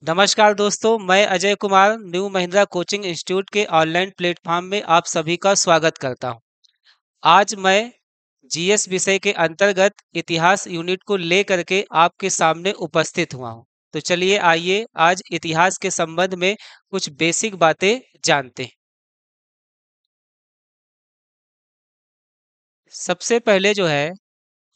नमस्कार दोस्तों, मैं Ajay Kumar new Mahindra coaching institute के ऑनलाइन प्लेटफॉर्म में आप सभी का स्वागत करता हूं। आज मैं जीएस विषय के अंतर्गत इतिहास यूनिट को लेकर के आपके सामने उपस्थित हुआ हूं। तो चलिए आइए आज इतिहास के संबंध में कुछ बेसिक बातें जानते हैं। सबसे पहले जो है,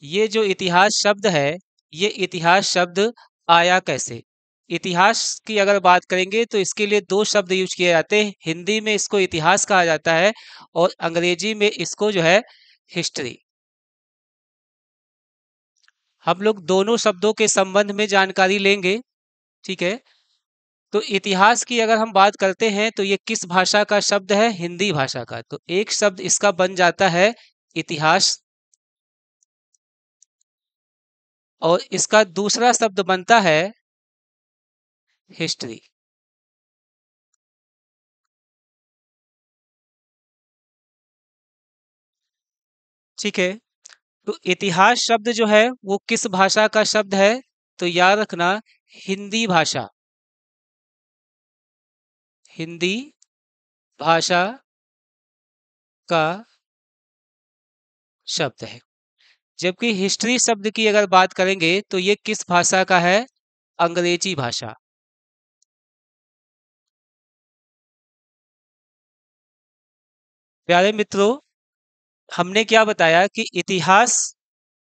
ये जो इतिहास शब्द है, ये इतिहास शब्द आया कैसे? इतिहास की अगर बात करेंगे तो इसके लिए दो शब्द यूज किए जाते हैं। हिंदी में इसको इतिहास कहा जाता है और अंग्रेजी में इसको जो है हिस्ट्री। हम लोग दोनों शब्दों के संबंध में जानकारी लेंगे। ठीक है। तो इतिहास की अगर हम बात करते हैं तो ये किस भाषा का शब्द है? हिंदी भाषा का। तो एक शब्द इसका बन जाता है इतिहास और इसका दूसरा शब्द बनता है हिस्ट्री। ठीक है। तो इतिहास शब्द जो है वो किस भाषा का शब्द है? तो याद रखना, हिंदी भाषा, हिंदी भाषा का शब्द है। जबकि हिस्ट्री शब्द की अगर बात करेंगे तो ये किस भाषा का है? अंग्रेजी भाषा। प्यारे मित्रों, हमने क्या बताया कि इतिहास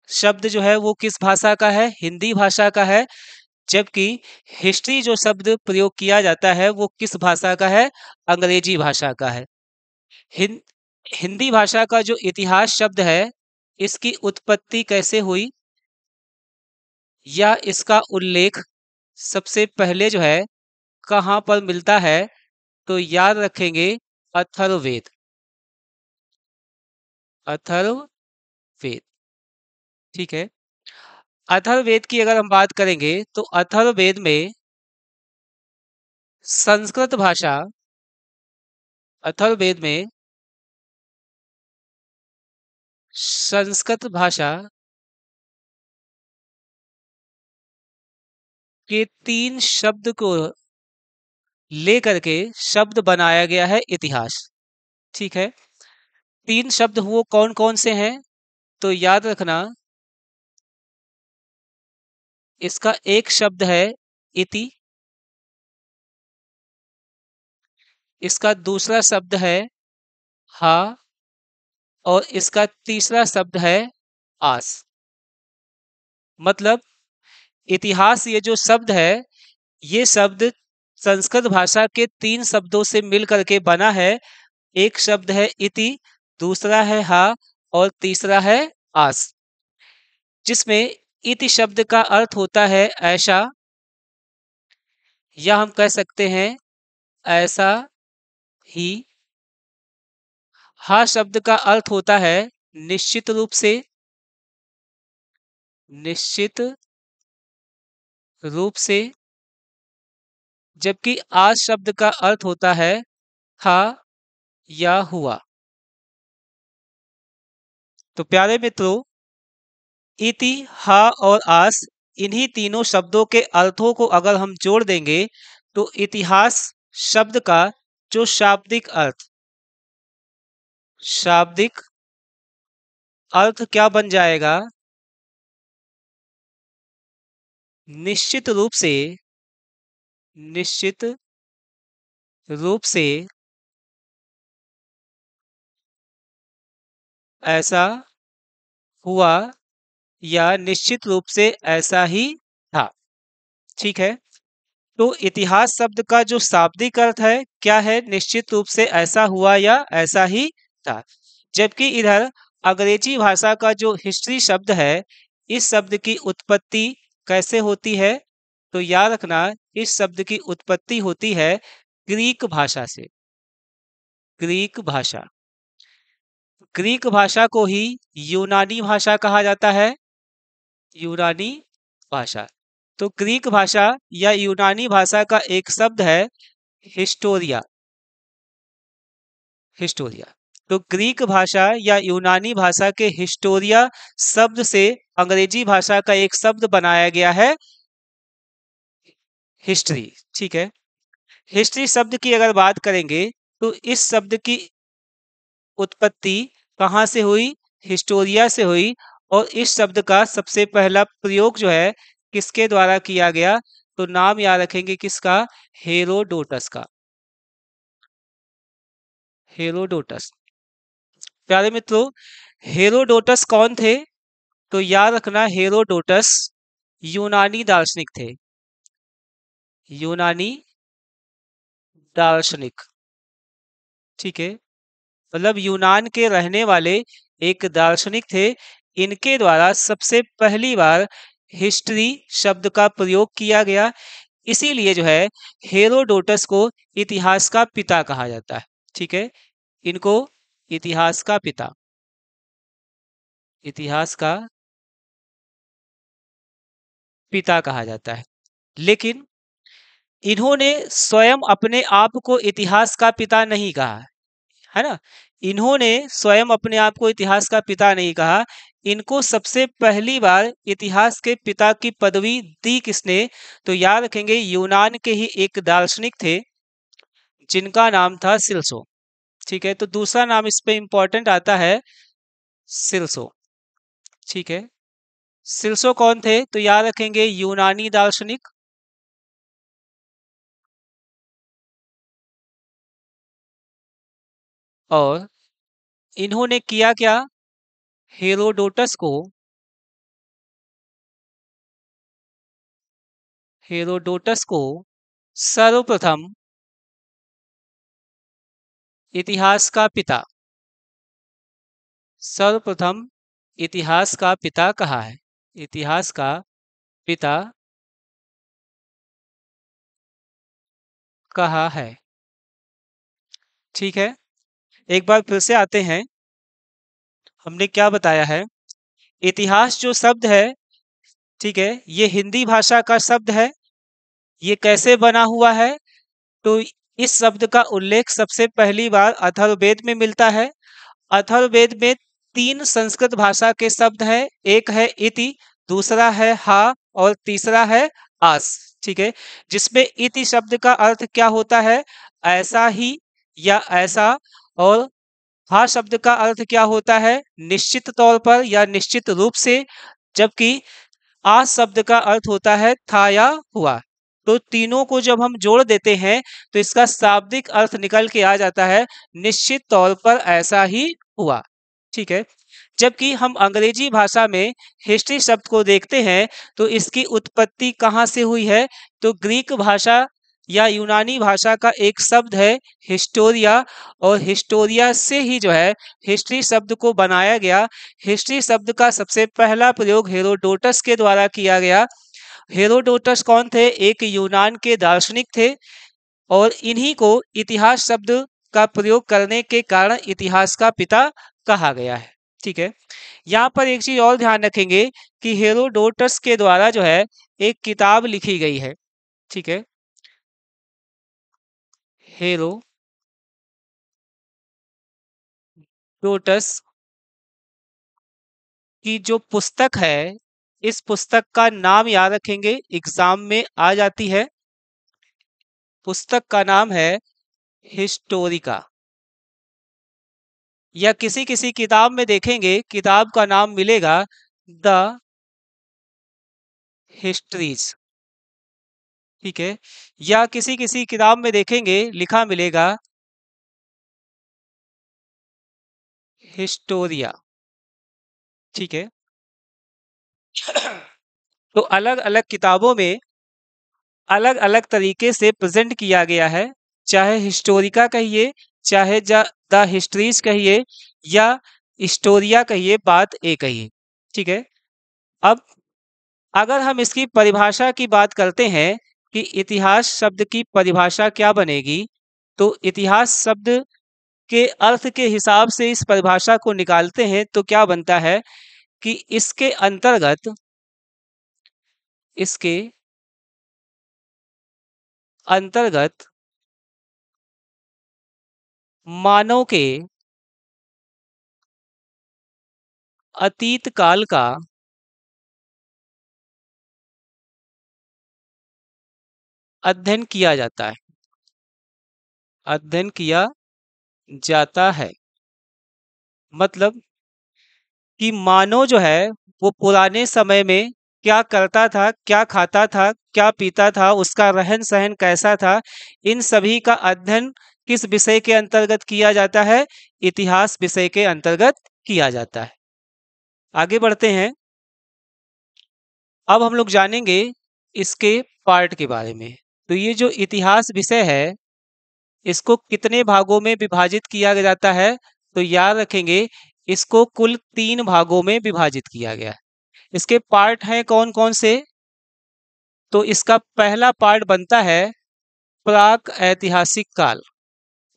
शब्द जो है वो किस भाषा का है? हिंदी भाषा का है। जबकि हिस्ट्री जो शब्द प्रयोग किया जाता है वो किस भाषा का है? अंग्रेजी भाषा का है। हिं, हिंदी भाषा का जो इतिहास शब्द है, इसकी उत्पत्ति कैसे हुई या इसका उल्लेख सबसे पहले जो है कहाँ पर मिलता है? तो याद रखेंगे, अथर्ववेद। अथर्ववेद। ठीक है। अथर्ववेद की अगर हम बात करेंगे तो अथर्ववेद में संस्कृत भाषा, अथर्ववेद में संस्कृत भाषा के 3 शब्द को लेकर के शब्द बनाया गया है इतिहास। ठीक है। 3 शब्द वो कौन कौन से हैं? तो याद रखना, इसका एक शब्द है इति, इसका दूसरा शब्द है हा और इसका तीसरा शब्द है आस। मतलब इतिहास ये जो शब्द है, ये शब्द संस्कृत भाषा के 3 शब्दों से मिल करके बना है। एक शब्द है इति, दूसरा है हा और तीसरा है आस। जिसमें इति शब्द का अर्थ होता है ऐसा, या हम कह सकते हैं ऐसा ही। हा शब्द का अर्थ होता है निश्चित रूप से, निश्चित रूप से। जबकि आज शब्द का अर्थ होता है था या हुआ। तो प्यारे मित्रों, इति, हा और आस, इन्हीं तीनों शब्दों के अर्थों को अगर हम जोड़ देंगे तो इतिहास शब्द का जो शाब्दिक अर्थ, शाब्दिक अर्थ क्या बन जाएगा? निश्चित रूप से, निश्चित रूप से ऐसा हुआ या निश्चित रूप से ऐसा ही था। ठीक है। तो इतिहास शब्द का जो शाब्दिक अर्थ है क्या है? निश्चित रूप से ऐसा हुआ या ऐसा ही था। जबकि इधर अंग्रेजी भाषा का जो हिस्ट्री शब्द है, इस शब्द की उत्पत्ति कैसे होती है? तो याद रखना, इस शब्द की उत्पत्ति होती है ग्रीक भाषा से। ग्रीक भाषा, ग्रीक भाषा को ही यूनानी भाषा कहा जाता है। यूनानी भाषा। तो ग्रीक भाषा या यूनानी भाषा का एक शब्द है हिस्टोरिया। हिस्टोरिया। तो ग्रीक भाषा या यूनानी भाषा के हिस्टोरिया शब्द से अंग्रेजी भाषा का एक शब्द बनाया गया है हिस्ट्री। ठीक है, हिस्ट्री शब्द की अगर बात करेंगे तो इस शब्द की उत्पत्ति कहाँ से हुई? हिस्टोरिया से हुई। और इस शब्द का सबसे पहला प्रयोग जो है किसके द्वारा किया गया? तो नाम याद रखेंगे किसका? हेरोडोटस का। हेरोडोटस। प्यारे मित्रों, हेरोडोटस कौन थे? तो याद रखना, हेरोडोटस यूनानी दार्शनिक थे। यूनानी दार्शनिक। ठीक है, मतलब यूनान के रहने वाले एक दार्शनिक थे। इनके द्वारा सबसे पहली बार हिस्ट्री शब्द का प्रयोग किया गया। इसीलिए जो है हेरोडोटस को इतिहास का पिता कहा जाता है। ठीक है, इनको इतिहास का पिता, इतिहास का पिता कहा जाता है। लेकिन इन्होंने स्वयं अपने आप को इतिहास का पिता नहीं कहा, है ना। इन्होंने स्वयं अपने आप को इतिहास का पिता नहीं कहा। इनको सबसे पहली बार इतिहास के पिता की पदवी दी किसने? तो याद रखेंगे, यूनान के ही एक दार्शनिक थे जिनका नाम था सिल्सो। ठीक है, तो दूसरा नाम इस पे इंपॉर्टेंट आता है, सिल्सो। ठीक है, सिल्सो कौन थे? तो याद रखेंगे, यूनानी दार्शनिक। और इन्होंने किया क्या? हेरोडोटस को, हेरोडोटस को सर्वप्रथम इतिहास का पिता, सर्वप्रथम इतिहास का पिता कहा है। इतिहास का पिता कहा है। ठीक है, एक बार फिर से आते हैं। हमने क्या बताया है? इतिहास जो शब्द है, ठीक है, ये हिंदी भाषा का शब्द है। ये कैसे बना हुआ है? तो इस शब्द का उल्लेख सबसे पहली बार अथर्ववेद में मिलता है। अथर्ववेद में तीन संस्कृत भाषा के शब्द हैं। एक है इति, दूसरा है हा, और तीसरा है आस। ठीक है, जिसमें इति शब्द का अर्थ क्या होता है? ऐसा ही या ऐसा। और हा शब्द का अर्थ क्या होता है? निश्चित तौर पर या निश्चित रूप से। जबकि आ शब्द का अर्थ होता है था या हुआ। तो तीनों को जब हम जोड़ देते हैं तो इसका शाब्दिक अर्थ निकल के आ जाता है, निश्चित तौर पर ऐसा ही हुआ। ठीक है, जबकि हम अंग्रेजी भाषा में हिस्ट्री शब्द को देखते हैं तो इसकी उत्पत्ति कहाँ से हुई है? तो ग्रीक भाषा या यूनानी भाषा का एक शब्द है हिस्टोरिया, और हिस्टोरिया से ही जो है हिस्ट्री शब्द को बनाया गया। हिस्ट्री शब्द का सबसे पहला प्रयोग हेरोडोटस के द्वारा किया गया। हेरोडोटस कौन थे? एक यूनान के दार्शनिक थे। और इन्हीं को इतिहास शब्द का प्रयोग करने के कारण इतिहास का पिता कहा गया है। ठीक है, यहाँ पर एक चीज और ध्यान रखेंगे कि हेरोडोटस के द्वारा जो है एक किताब लिखी गई है। ठीक है, हेरोडोटस की जो पुस्तक है, इस पुस्तक का नाम याद रखेंगे, एग्जाम में आ जाती है। पुस्तक का नाम है हिस्टोरिका। या किसी किसी किताब में देखेंगे, किताब का नाम मिलेगा द हिस्ट्रीज। ठीक है, या किसी किसी किताब में देखेंगे लिखा मिलेगा हिस्टोरिया। ठीक है, तो अलग अलग किताबों में अलग अलग तरीके से प्रेजेंट किया गया है। चाहे हिस्टोरिका कहिए, चाहे द हिस्ट्रीज कहिए, या हिस्टोरिया कहिए, बात एक ही है। ठीक है, अब अगर हम इसकी परिभाषा की बात करते हैं कि इतिहास शब्द की परिभाषा क्या बनेगी, तो इतिहास शब्द के अर्थ के हिसाब से इस परिभाषा को निकालते हैं तो क्या बनता है कि इसके अंतर्गत मानव के अतीत काल का अध्ययन किया जाता है, अध्ययन किया जाता है। मतलब कि मानव जो है वो पुराने समय में क्या करता था, क्या खाता था, क्या पीता था, उसका रहन सहन कैसा था, इन सभी का अध्ययन किस विषय के अंतर्गत किया जाता है? इतिहास विषय के अंतर्गत किया जाता है। आगे बढ़ते हैं। अब हम लोग जानेंगे इसके पार्ट के बारे में। तो ये जो इतिहास विषय है, इसको कितने भागों में विभाजित किया जाता है? तो याद रखेंगे, इसको कुल 3 भागों में विभाजित किया गया है। इसके पार्ट हैं कौन कौन से? तो इसका पहला पार्ट बनता है प्राक ऐतिहासिक काल।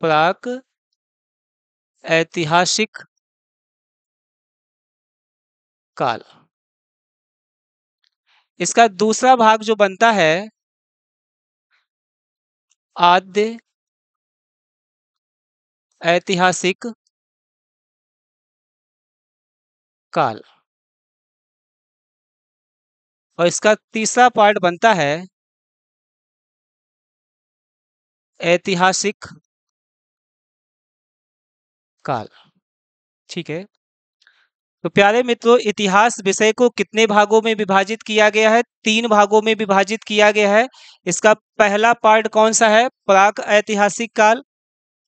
प्राक ऐतिहासिक काल। इसका दूसरा भाग जो बनता है आद्य ऐतिहासिक काल। और इसका तीसरा पार्ट बनता है ऐतिहासिक काल। ठीक है। तो प्यारे मित्रों, इतिहास विषय को कितने भागों में विभाजित किया गया है? 3 भागों में विभाजित किया गया है। इसका पहला पार्ट कौन सा है? प्राक ऐतिहासिक काल।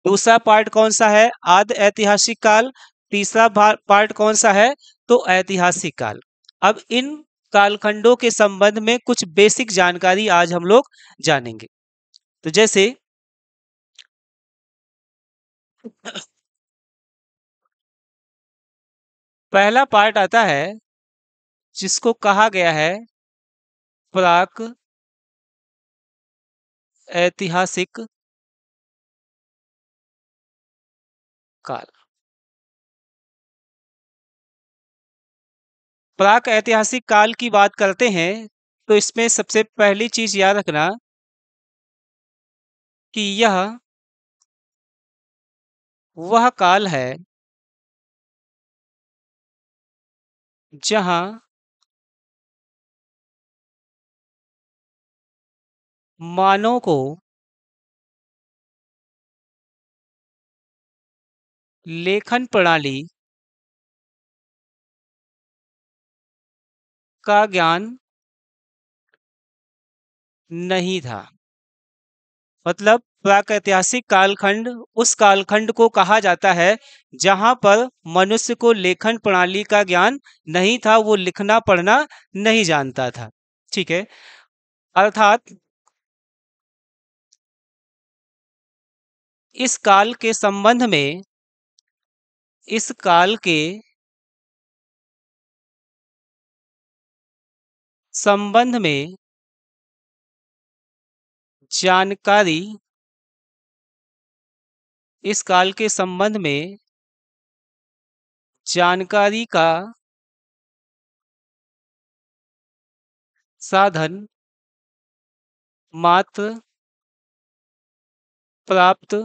दूसरा पार्ट कौन सा है? आद्य ऐतिहासिक काल। तीसरा पार्ट कौन सा है? तो ऐतिहासिक काल। अब इन कालखंडों के संबंध में कुछ बेसिक जानकारी आज हम लोग जानेंगे। तो जैसे पहला पार्ट आता है जिसको कहा गया है प्राक ऐतिहासिक काल। प्राक ऐतिहासिक काल की बात करते हैं तो इसमें सबसे पहली चीज याद रखना कि यह वह काल है जहां मानव को लेखन प्रणाली का ज्ञान नहीं था। मतलब प्रागैतिहासिक कालखंड उस कालखंड को कहा जाता है जहां पर मनुष्य को लेखन प्रणाली का ज्ञान नहीं था, वो लिखना पढ़ना नहीं जानता था। ठीक है। अर्थात इस काल के संबंध में, इस काल के संबंध में जानकारी, इस काल के संबंध में जानकारी का साधन मात्र प्राप्त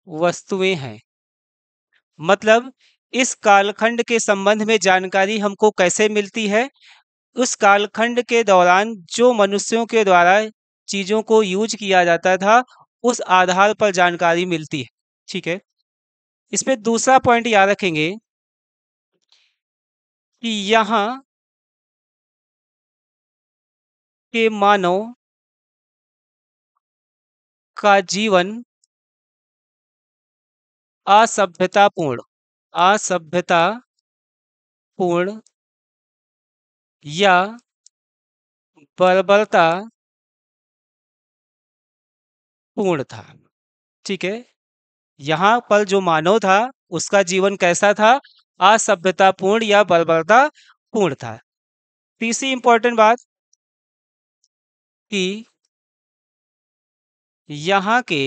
वस्तुएं हैं। मतलब इस कालखंड के संबंध में जानकारी हमको कैसे मिलती है? उस कालखंड के दौरान जो मनुष्यों के द्वारा चीजों को यूज किया जाता था, उस आधार पर जानकारी मिलती है। ठीक है। इसमें दूसरा पॉइंट याद रखेंगे कि यहाँ के मानव का जीवन असभ्यतापूर्ण, असभ्यतापूर्ण या बर्बरता पूर्ण था। ठीक है। यहाँ पर जो मानव था उसका जीवन कैसा था? असभ्यतापूर्ण या बर्बरता पूर्ण था। तीसरी इंपॉर्टेंट बात कि यहाँ के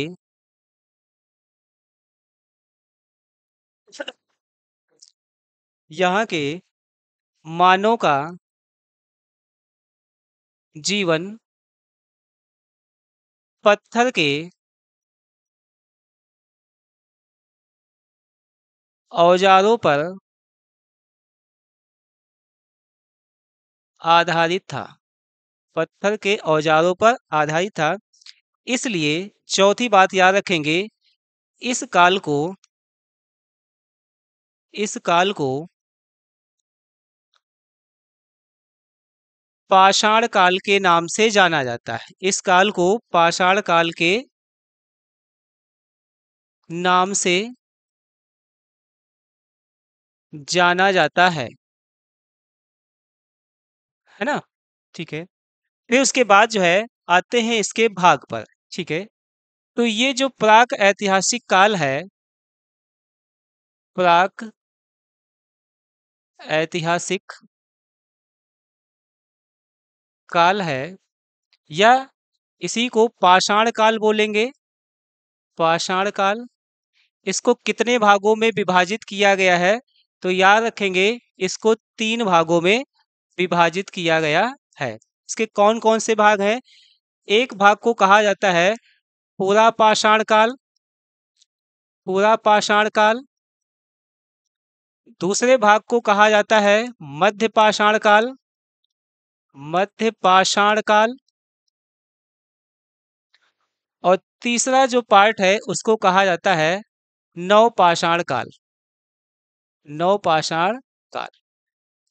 यहाँ के मानव का जीवन पत्थर के औजारों पर आधारित था। पत्थर के औजारों पर आधारित था। इसलिए चौथी बात याद रखेंगे, इस काल को इस काल को पाषाण काल के नाम से जाना जाता है। इस काल को पाषाण काल के नाम से जाना जाता है ना? ठीक है। फिर उसके बाद जो है आते हैं इसके भाग पर। ठीक है। तो ये जो प्राक ऐतिहासिक काल है, प्राक ऐतिहासिक काल है, या इसी को पाषाण काल बोलेंगे। पाषाण काल, इसको कितने भागों में विभाजित किया गया है? तो याद रखेंगे, इसको 3 भागों में विभाजित किया गया है। इसके कौन कौन से भाग हैं? एक भाग को कहा जाता है पूरा पाषाण काल, पूरा पाषाण काल। दूसरे भाग को कहा जाता है मध्य पाषाण काल, मध्य पाषाण काल। और तीसरा जो पार्ट है उसको कहा जाता है नवपाषाण काल, नवपाषाण काल।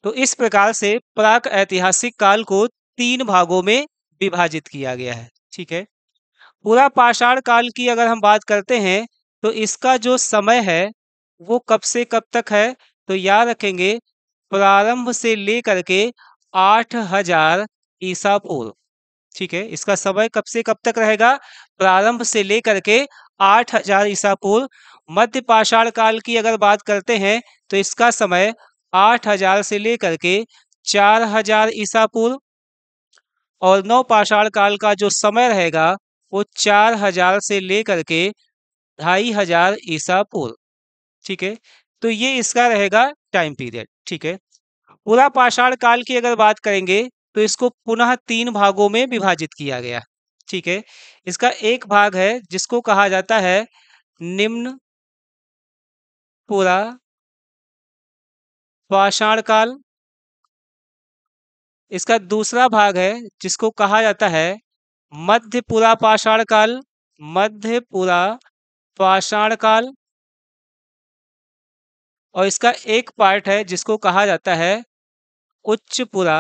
तो इस प्रकार से प्राक ऐतिहासिक काल को 3 भागों में विभाजित किया गया है। ठीक है। पूरा पाषाण काल की अगर हम बात करते हैं तो इसका जो समय है वो कब से कब तक है? तो याद रखेंगे, प्रारंभ से लेकर के 8000 ईसा पूर्व। ठीक है। इसका समय कब से कब तक रहेगा? प्रारंभ से लेकर के 8000 ईसा पूर्व। मध्य पाषाण काल की अगर बात करते हैं तो इसका समय 8000 से लेकर के 4000 ईसा पूर्व। और नवपाषाण काल का जो समय रहेगा वो 4000 से लेकर के 2500 ईसा पूर्व। ठीक है। तो ये इसका रहेगा टाइम पीरियड। ठीक है। पूरा पाषाण काल की अगर बात करेंगे तो इसको पुनः 3 भागों में विभाजित किया गया। ठीक है। इसका एक भाग है जिसको कहा जाता है निम्न पूरा पाषाण काल। इसका दूसरा भाग है जिसको कहा जाता है मध्य पूरा पाषाण काल, मध्य पूरा पाषाण काल। और इसका एक पार्ट है जिसको कहा जाता है उच्च पुरा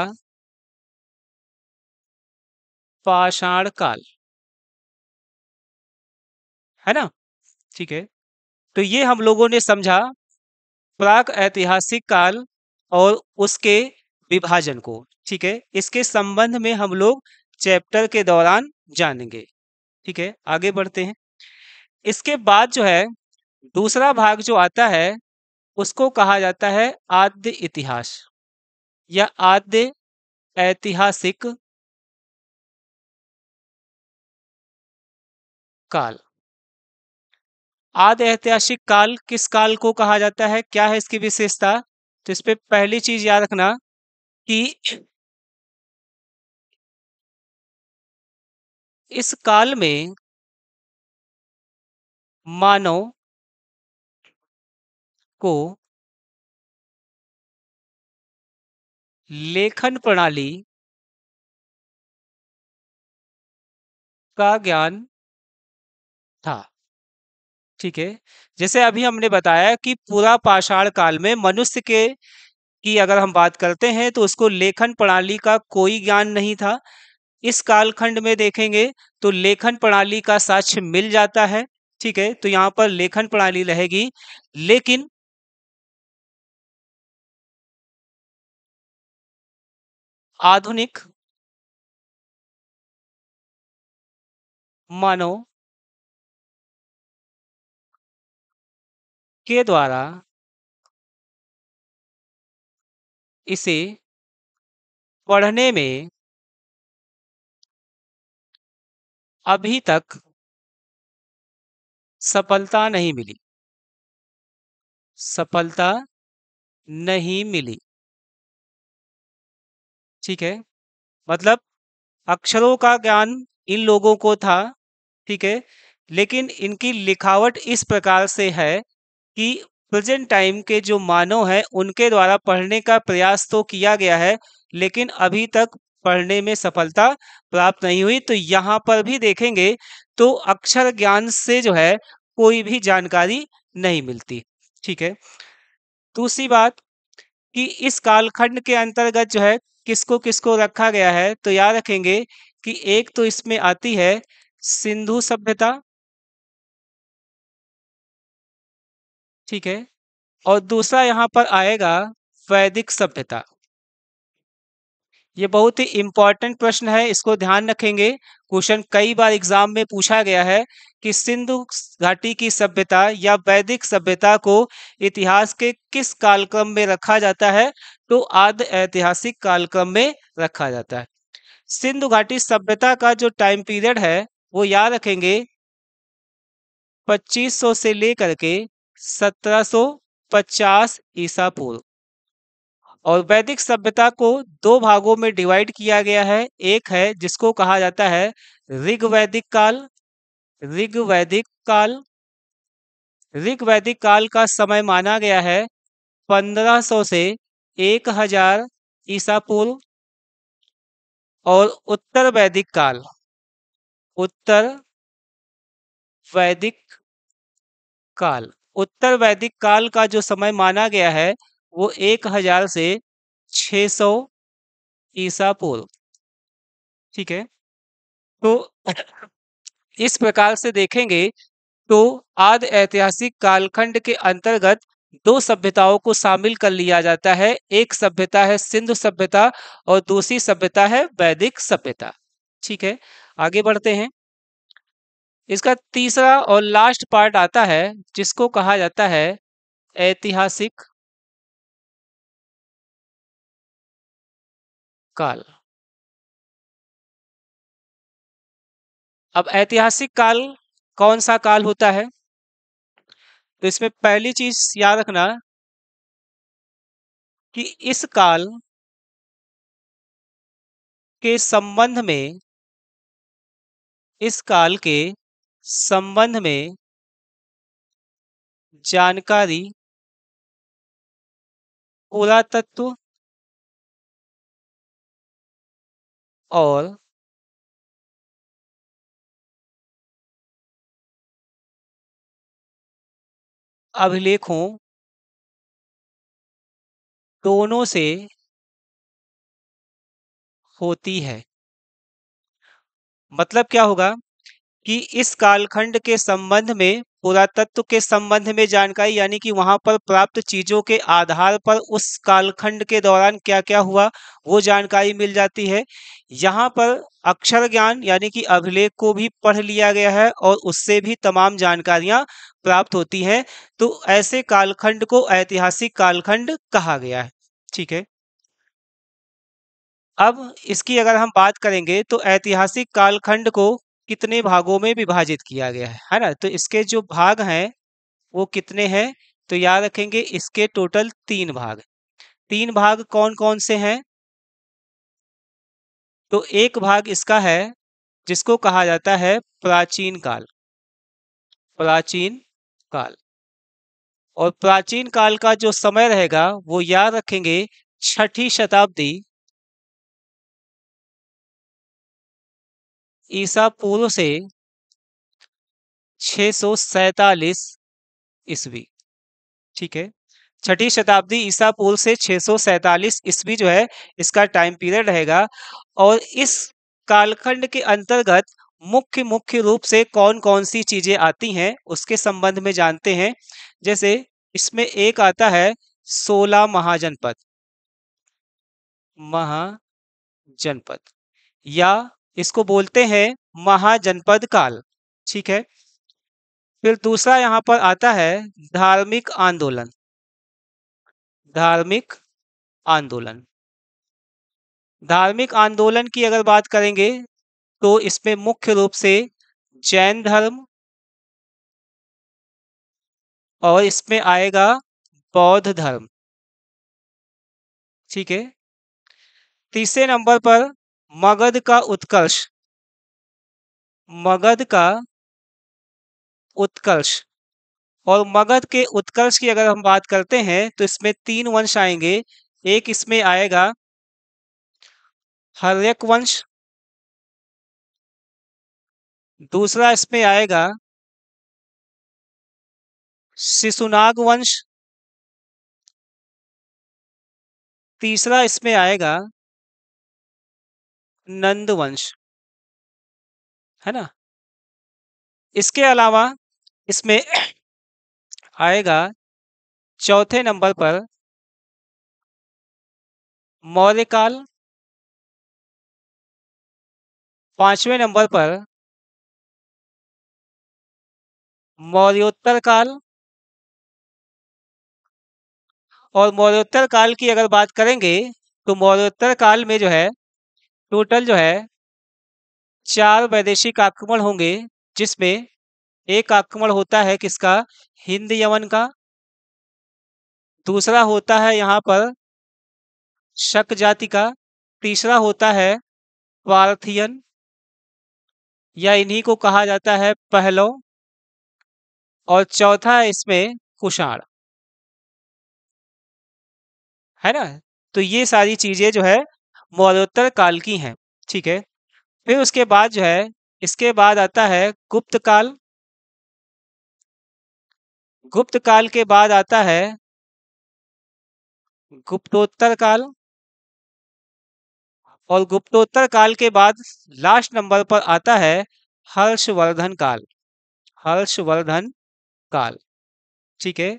पाषाण काल, है ना? ठीक है। तो ये हम लोगों ने समझा प्राक ऐतिहासिक काल और उसके विभाजन को। ठीक है। इसके संबंध में हम लोग चैप्टर के दौरान जानेंगे। ठीक है। आगे बढ़ते हैं। इसके बाद जो है दूसरा भाग जो आता है उसको कहा जाता है आद्य इतिहास या आद्य ऐतिहासिक काल। आद्य ऐतिहासिक काल किस काल को कहा जाता है? क्या है इसकी विशेषता? तो इस पे पहली चीज याद रखना कि इस काल में मानव को लेखन प्रणाली का ज्ञान था। ठीक है। जैसे अभी हमने बताया कि पूरा पाषाण काल में मनुष्य के की अगर हम बात करते हैं तो उसको लेखन प्रणाली का कोई ज्ञान नहीं था। इस कालखंड में देखेंगे तो लेखन प्रणाली का साक्ष्य मिल जाता है। ठीक है। तो यहाँ पर लेखन प्रणाली रहेगी, लेकिन आधुनिक मानव के द्वारा इसे पढ़ने में अभी तक सफलता नहीं मिली, सफलता नहीं मिली। ठीक है। मतलब अक्षरों का ज्ञान इन लोगों को था। ठीक है। लेकिन इनकी लिखावट इस प्रकार से है कि प्रेजेंट टाइम के जो मानव हैं उनके द्वारा पढ़ने का प्रयास तो किया गया है, लेकिन अभी तक पढ़ने में सफलता प्राप्त नहीं हुई। तो यहाँ पर भी देखेंगे तो अक्षर ज्ञान से जो है कोई भी जानकारी नहीं मिलती। ठीक है। दूसरी बात कि इस कालखंड के अंतर्गत जो है किसको किसको रखा गया है, तो याद रखेंगे कि एक तो इसमें आती है सिंधु सभ्यता। ठीक है। और दूसरा यहाँ पर आएगा वैदिक सभ्यता। ये बहुत ही इंपॉर्टेंट प्रश्न है, इसको ध्यान रखेंगे। क्वेश्चन कई बार एग्जाम में पूछा गया है कि सिंधु घाटी की सभ्यता या वैदिक सभ्यता को इतिहास के किस कालक्रम में रखा जाता है, तो आद्य ऐतिहासिक कालक्रम में रखा जाता है। सिंधु घाटी सभ्यता का जो टाइम पीरियड है वो याद रखेंगे 2500 से लेकर के 1750 ईसा पूर्व। और वैदिक सभ्यता को दो भागों में डिवाइड किया गया है। एक है जिसको कहा जाता है ऋग्वैदिक काल। ऋग्वैदिक काल ऋग्वैदिक काल का समय माना गया है 1500 से 1000 ईसा पूर्व। और उत्तर वैदिक काल उत्तर वैदिक काल उत्तर वैदिक काल का जो समय माना गया है वो 1000 से 600 ईसा पूर्व। ठीक है। तो इस प्रकार से देखेंगे तो आदि ऐतिहासिक कालखंड के अंतर्गत दो सभ्यताओं को शामिल कर लिया जाता है। एक सभ्यता है सिंधु सभ्यता और दूसरी सभ्यता है वैदिक सभ्यता। ठीक है। आगे बढ़ते हैं। इसका तीसरा और लास्ट पार्ट आता है जिसको कहा जाता है ऐतिहासिक काल। अब ऐतिहासिक काल कौन सा काल होता है, तो इसमें पहली चीज याद रखना कि इस काल के संबंध में इस काल के संबंध में जानकारी पुरातत्व और अभिलेखों दोनों से होती है। मतलब क्या होगा कि इस कालखंड के संबंध में पुरातत्व के संबंध में जानकारी, यानी कि वहां पर प्राप्त चीजों के आधार पर उस कालखंड के दौरान क्या क्या हुआ वो जानकारी मिल जाती है। यहाँ पर अक्षर ज्ञान यानी कि अभिलेख को भी पढ़ लिया गया है और उससे भी तमाम जानकारियां प्राप्त होती हैं। तो ऐसे कालखंड को ऐतिहासिक कालखंड कहा गया है। ठीक है। अब इसकी अगर हम बात करेंगे तो ऐतिहासिक कालखंड को कितने भागों में विभाजित किया गया है ना। तो इसके जो भाग हैं वो कितने हैं, तो याद रखेंगे इसके टोटल 3 भाग। 3 भाग कौन कौन से हैं, तो एक भाग इसका है जिसको कहा जाता है प्राचीन काल। प्राचीन काल। और प्राचीन काल का जो समय रहेगा वो याद रखेंगे 6ठी शताब्दी ईसा पूर्व से 647 ईस्वी। ठीक है। 6ठी शताब्दी ईसा पूर्व से 647 ईस्वी जो है इसका टाइम पीरियड रहेगा। और इस कालखंड के अंतर्गत मुख्य मुख्य रूप से कौन कौन सी चीजें आती हैं उसके संबंध में जानते हैं। जैसे इसमें एक आता है 16 महाजनपद। महाजनपद या इसको बोलते हैं महाजनपद काल। ठीक है। फिर दूसरा यहाँ पर आता है धार्मिक आंदोलन। धार्मिक आंदोलन। धार्मिक आंदोलन की अगर बात करेंगे तो इसमें मुख्य रूप से जैन धर्म और इसमें आएगा बौद्ध धर्म। ठीक है। तीसरे नंबर पर मगध का उत्कर्ष। मगध का उत्कर्ष। और मगध के उत्कर्ष की अगर हम बात करते हैं तो इसमें 3 वंश आएंगे। एक इसमें आएगा हर्यक वंश। दूसरा इसमें आएगा शिशुनाग वंश। तीसरा इसमें आएगा नंद वंश, है ना। इसके अलावा इसमें आएगा चौथे नंबर पर मौर्य काल। पांचवें नंबर पर मौर्योत्तर काल। और मौर्योत्तर काल की अगर बात करेंगे तो मौर्योत्तर काल में जो है टोटल जो है 4 वैदेशिक आक्रमण होंगे, जिसमें एक आक्रमण होता है किसका, हिंद यमन का। दूसरा होता है यहाँ पर शक जाति का। तीसरा होता है पार्थियन, या इन्हीं को कहा जाता है पहलव। और चौथा है इसमें कुषाण, है ना। तो ये सारी चीजें जो है मौर्योत्तर काल की हैं, ठीक है। फिर उसके बाद जो है इसके बाद आता है गुप्त काल। गुप्त काल के बाद आता है गुप्तोत्तर काल। और गुप्तोत्तर काल के बाद लास्ट नंबर पर आता है हर्षवर्धन काल। हर्षवर्धन काल, ठीक है।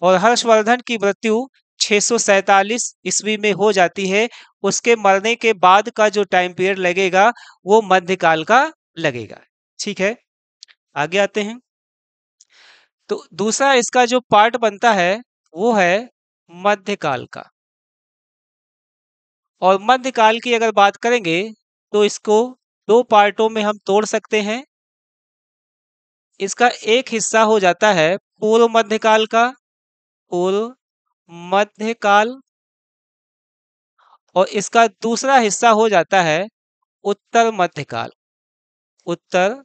और हर्षवर्धन की मृत्यु 647 ईस्वी में हो जाती है। उसके मरने के बाद का जो टाइम पीरियड लगेगा वो मध्यकाल का लगेगा, ठीक है। आगे आते हैं। तो दूसरा इसका जो पार्ट बनता है वो है मध्यकाल का। और मध्यकाल की अगर बात करेंगे तो इसको दो पार्टों में हम तोड़ सकते हैं। इसका एक हिस्सा हो जाता है पूर्व मध्यकाल का, पूर्व मध्यकाल। और इसका दूसरा हिस्सा हो जाता है उत्तर मध्यकाल, उत्तर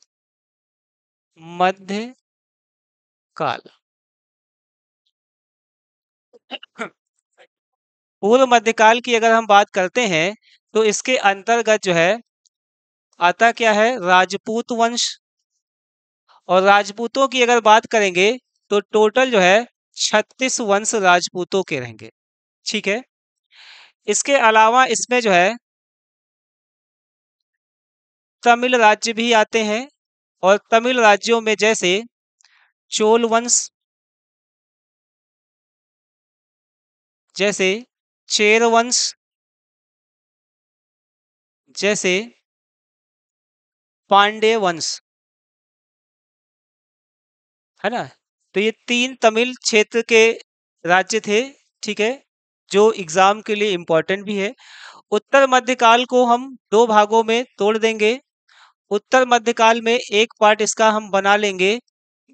मध्यकाल। पूर्व मध्यकाल की अगर हम बात करते हैं तो इसके अंतर्गत जो है आता क्या है, राजपूत वंश। और राजपूतों की अगर बात करेंगे तो टोटल जो है 36 वंश राजपूतों के रहेंगे, ठीक है। इसके अलावा इसमें जो है तमिल राज्य भी आते हैं। और तमिल राज्यों में जैसे चोल वंश, जैसे चेर वंश, जैसे पांड्य वंश, है ना। तो ये 3 तमिल क्षेत्र के राज्य थे, ठीक है, जो एग्जाम के लिए इंपॉर्टेंट भी है। उत्तर मध्यकाल को हम दो भागों में तोड़ देंगे। उत्तर मध्यकाल में एक पार्ट इसका हम बना लेंगे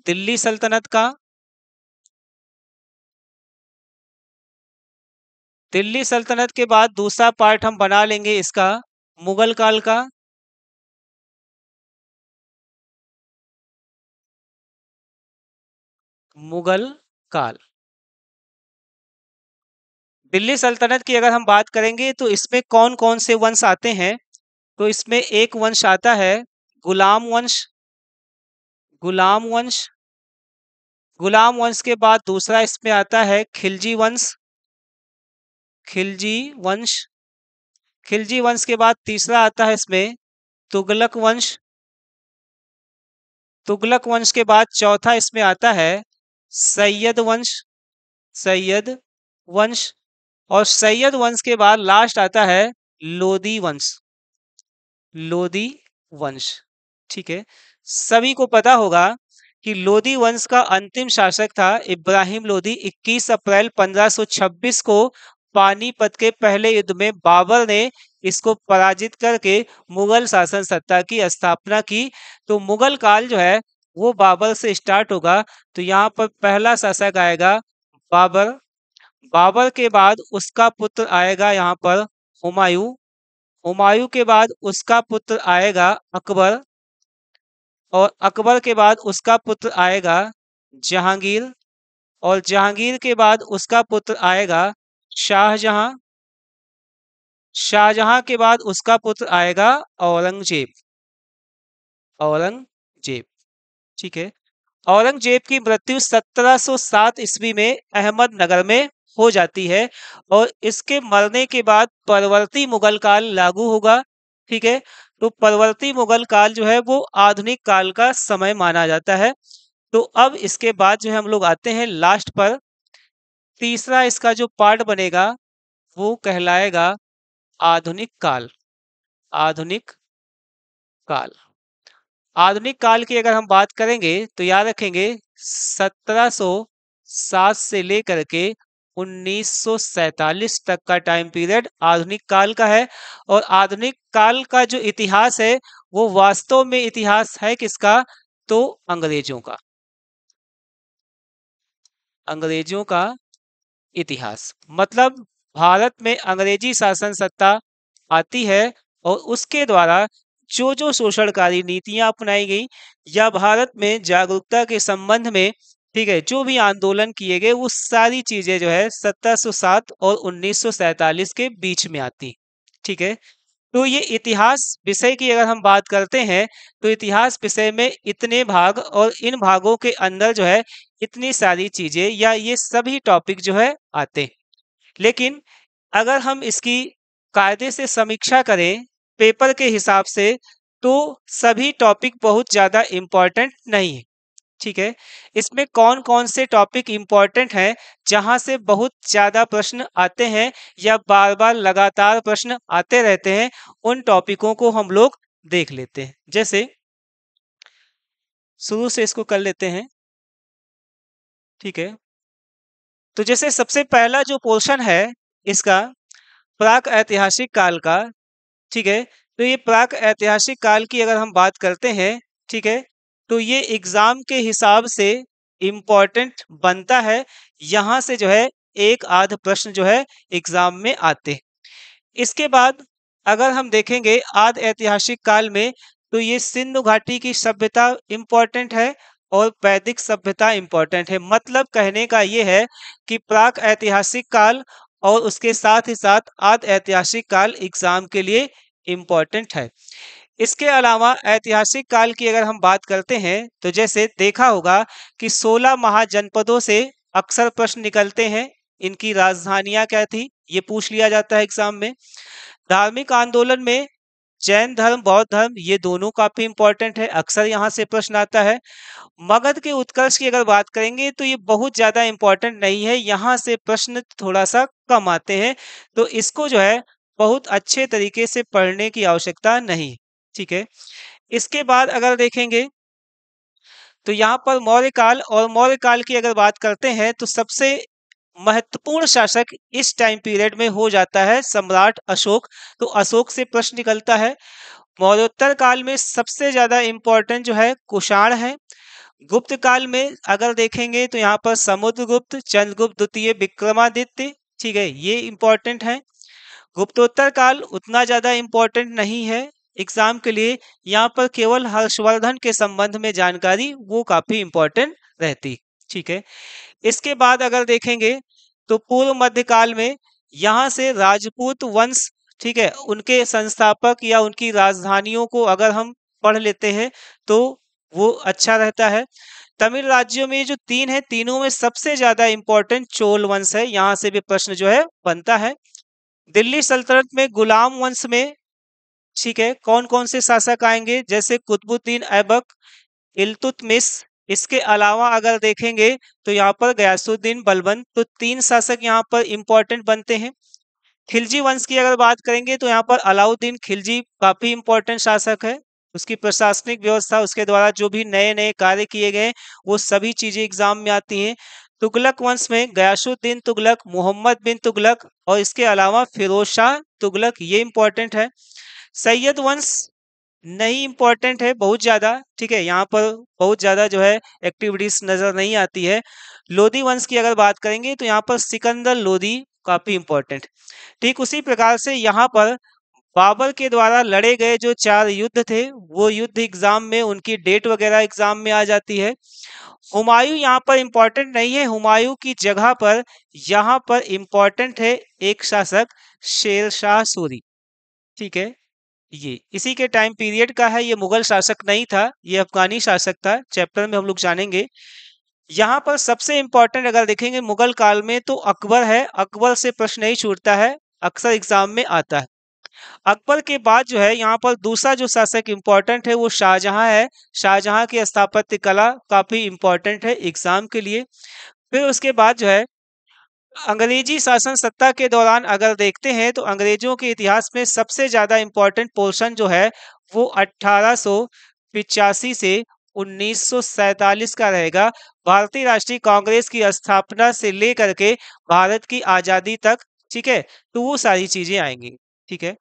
दिल्ली सल्तनत का। दिल्ली सल्तनत के बाद दूसरा पार्ट हम बना लेंगे इसका मुगल काल का। मुगल काल। दिल्ली सल्तनत की अगर हम बात करेंगे तो इसमें कौन कौन से वंश आते हैं, तो इसमें एक वंश आता है गुलाम वंश। गुलाम वंश। गुलाम वंश के बाद दूसरा इसमें आता है खिलजी वंश। खिलजी वंश। खिलजी वंश के बाद तीसरा आता है इसमें तुगलक वंश। तुगलक वंश के बाद चौथा इसमें आता है सैयद वंश। सैयद वंश। और सैयद वंश के बाद लास्ट आता है लोदी वंश। लोदी वंश, ठीक है। सभी को पता होगा कि लोदी वंश का अंतिम शासक था इब्राहिम लोदी। 21 अप्रैल 1526 को पानीपत के पहले युद्ध में बाबर ने इसको पराजित करके मुगल शासन सत्ता की स्थापना की। तो मुगल काल जो है वो बाबर से स्टार्ट होगा। तो यहाँ पर पहला शासक आएगा बाबर। बाबर के बाद उसका पुत्र आएगा यहाँ पर हुमायूं। हुमायूं के बाद उसका पुत्र आएगा अकबर। और अकबर के बाद उसका पुत्र आएगा जहांगीर। और जहांगीर के बाद उसका पुत्र आएगा शाहजहां। शाहजहां के बाद उसका पुत्र आएगा औरंगजेब। औरंगजेब, ठीक है। औरंगजेब की मृत्यु 1707 ईस्वी में अहमदनगर में हो जाती है और इसके मरने के बाद परवर्ती मुगल काल लागू होगा, ठीक है। तो परवर्ती मुगल काल जो है वो आधुनिक काल का समय माना जाता है। तो अब इसके बाद जो है हम लोग आते हैं लास्ट पर। तीसरा इसका जो पार्ट बनेगा वो कहलाएगा आधुनिक काल। आधुनिक काल। आधुनिक काल की अगर हम बात करेंगे तो याद रखेंगे 1707 से लेकर के 1947 तक का टाइम पीरियड आधुनिक काल का है। और आधुनिक काल का जो इतिहास है वो वास्तव में इतिहास है किसका? तो अंग्रेजों का। अंग्रेजों का इतिहास मतलब भारत में अंग्रेजी शासन सत्ता आती है और उसके द्वारा जो जो शोषणकारी नीतियां अपनाई गई या भारत में जागरूकता के संबंध में, ठीक है, जो भी आंदोलन किए गए वो सारी चीजें जो है 1707 और 1947 के बीच में आती, ठीक है। तो ये इतिहास विषय की अगर हम बात करते हैं तो इतिहास विषय में इतने भाग और इन भागों के अंदर जो है इतनी सारी चीजें या ये सभी टॉपिक जो है आते हैं। लेकिन अगर हम इसकी कायदे से समीक्षा करें पेपर के हिसाब से तो सभी टॉपिक बहुत ज्यादा इम्पोर्टेंट नहीं है, ठीक है। इसमें कौन कौन से टॉपिक इम्पोर्टेंट हैं जहां से बहुत ज्यादा प्रश्न आते हैं या बार बार लगातार प्रश्न आते रहते हैं, उन टॉपिकों को हम लोग देख लेते हैं। जैसे शुरू से इसको कर लेते हैं, ठीक है। तो जैसे सबसे पहला जो पोर्शन है इसका प्राक ऐतिहासिक काल का, ठीक है। तो ये प्राक ऐतिहासिक काल की अगर हम बात करते हैं, ठीक है, तो ये एग्जाम के हिसाब से इम्पोर्टेंट बनता है। यहां से जो है एक आध प्रश्न जो है एग्जाम में आते हैं। इसके बाद अगर हम देखेंगे आद ऐतिहासिक काल में तो ये सिंधु घाटी की सभ्यता इम्पोर्टेंट है और वैदिक सभ्यता इम्पोर्टेंट है। मतलब कहने का ये है कि प्राक ऐतिहासिक काल और उसके साथ ही साथ आद ऐतिहासिक काल एग्जाम के लिए इम्पोर्टेंट है। इसके अलावा ऐतिहासिक काल की अगर हम बात करते हैं तो जैसे देखा होगा कि 16 महाजनपदों से अक्सर प्रश्न निकलते हैं, इनकी राजधानियां क्या थी ये पूछ लिया जाता है एग्जाम में। धार्मिक आंदोलन में जैन धर्म बौद्ध धर्म ये दोनों काफी इंपॉर्टेंट है, अक्सर यहाँ से प्रश्न आता है। मगध के उत्कर्ष की अगर बात करेंगे तो ये बहुत ज्यादा इंपॉर्टेंट नहीं है, यहाँ से प्रश्न थोड़ा सा कम आते हैं। तो इसको जो है बहुत अच्छे तरीके से पढ़ने की आवश्यकता नहीं, ठीक है। इसके बाद अगर देखेंगे तो यहाँ पर मौर्य काल और मौर्य काल की अगर बात करते हैं तो सबसे महत्वपूर्ण शासक इस टाइम पीरियड में हो जाता है सम्राट अशोक। तो अशोक से प्रश्न निकलता है। मौर्योत्तर काल में सबसे ज्यादा इंपॉर्टेंट जो है कुषाण है। गुप्त काल में अगर देखेंगे तो यहाँ पर समुद्रगुप्त, चंद्रगुप्त द्वितीय, विक्रमादित्य, ठीक है, ये इंपॉर्टेंट है। गुप्तोत्तर काल उतना ज्यादा इंपॉर्टेंट नहीं है एग्जाम के लिए, यहाँ पर केवल हर्षवर्धन के संबंध में जानकारी वो काफी इंपॉर्टेंट रहती, ठीक है। इसके बाद अगर देखेंगे तो पूर्व मध्यकाल में यहाँ से राजपूत वंश, ठीक है, उनके संस्थापक या उनकी राजधानियों को अगर हम पढ़ लेते हैं तो वो अच्छा रहता है। तमिल राज्यों में जो तीन है तीनों में सबसे ज्यादा इंपॉर्टेंट चोल वंश है, यहाँ से भी प्रश्न जो है बनता है। दिल्ली सल्तनत में गुलाम वंश में, ठीक है, कौन कौन से शासक आएंगे जैसे कुतुबुद्दीन ऐबक, इल्तुतमिश। इसके अलावा अगर देखेंगे तो यहाँ पर गयासुद्दीन बलबन। तो तीन शासक यहाँ पर इंपॉर्टेंट बनते हैं। खिलजी वंश की अगर बात करेंगे तो यहाँ पर अलाउद्दीन खिलजी काफी इंपॉर्टेंट शासक है। उसकी प्रशासनिक व्यवस्था, उसके द्वारा जो भी नए नए कार्य किए गए वो सभी चीजें एग्जाम में आती हैं। तुगलक वंश में गयासुद्दीन तुगलक, मोहम्मद बिन तुगलक और इसके अलावा फिरोज शाह तुगलक, ये इंपॉर्टेंट है। सैयद वंश नहीं इंपॉर्टेंट है बहुत ज्यादा, ठीक है, यहाँ पर बहुत ज्यादा जो है एक्टिविटीज नजर नहीं आती है। लोधी वंश की अगर बात करेंगे तो यहाँ पर सिकंदर लोधी काफी इंपॉर्टेंट। ठीक उसी प्रकार से यहाँ पर बाबर के द्वारा लड़े गए जो 4 युद्ध थे वो युद्ध एग्जाम में उनकी डेट वगैरह एग्जाम में आ जाती है। हुमायूं यहाँ पर इंपॉर्टेंट नहीं है, हुमायूं की जगह पर यहाँ पर इंपॉर्टेंट है एक शासक शेर शाह सूरी। ठीक है। ये इसी के टाइम पीरियड का है, ये मुगल शासक नहीं था, ये अफगानी शासक था। चैप्टर में हम लोग जानेंगे। यहाँ पर सबसे इंपॉर्टेंट अगर देखेंगे मुगल काल में तो अकबर है। अकबर से प्रश्न नहीं छूटता है, अक्सर एग्जाम में आता है। अकबर के बाद जो है यहाँ पर दूसरा जो शासक इंपॉर्टेंट है वो शाहजहां है। शाहजहां की स्थापत्य कला काफी इंपॉर्टेंट है एग्जाम के लिए। फिर उसके बाद जो है अंग्रेजी शासन सत्ता के दौरान अगर देखते हैं तो अंग्रेजों के इतिहास में सबसे ज्यादा इंपॉर्टेंट पोर्शन जो है वो 1885 से 1947 का रहेगा। भारतीय राष्ट्रीय कांग्रेस की स्थापना से लेकर के भारत की आजादी तक। ठीक है, तो वो सारी चीजें आएंगी। ठीक है,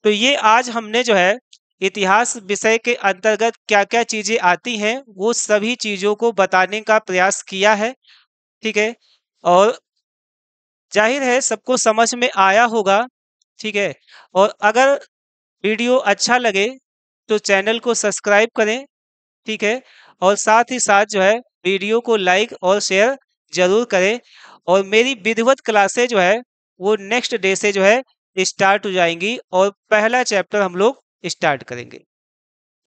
तो ये आज हमने जो है इतिहास विषय के अंतर्गत क्या क्या चीजें आती हैं वो सभी चीजों को बताने का प्रयास किया है। ठीक है, और जाहिर है सबको समझ में आया होगा। ठीक है, और अगर वीडियो अच्छा लगे तो चैनल को सब्सक्राइब करें। ठीक है, और साथ ही साथ जो है वीडियो को लाइक और शेयर जरूर करें। और मेरी विधिवत क्लासें जो है वो नेक्स्ट डे से जो है स्टार्ट हो जाएंगी और पहला चैप्टर हम लोग स्टार्ट करेंगे।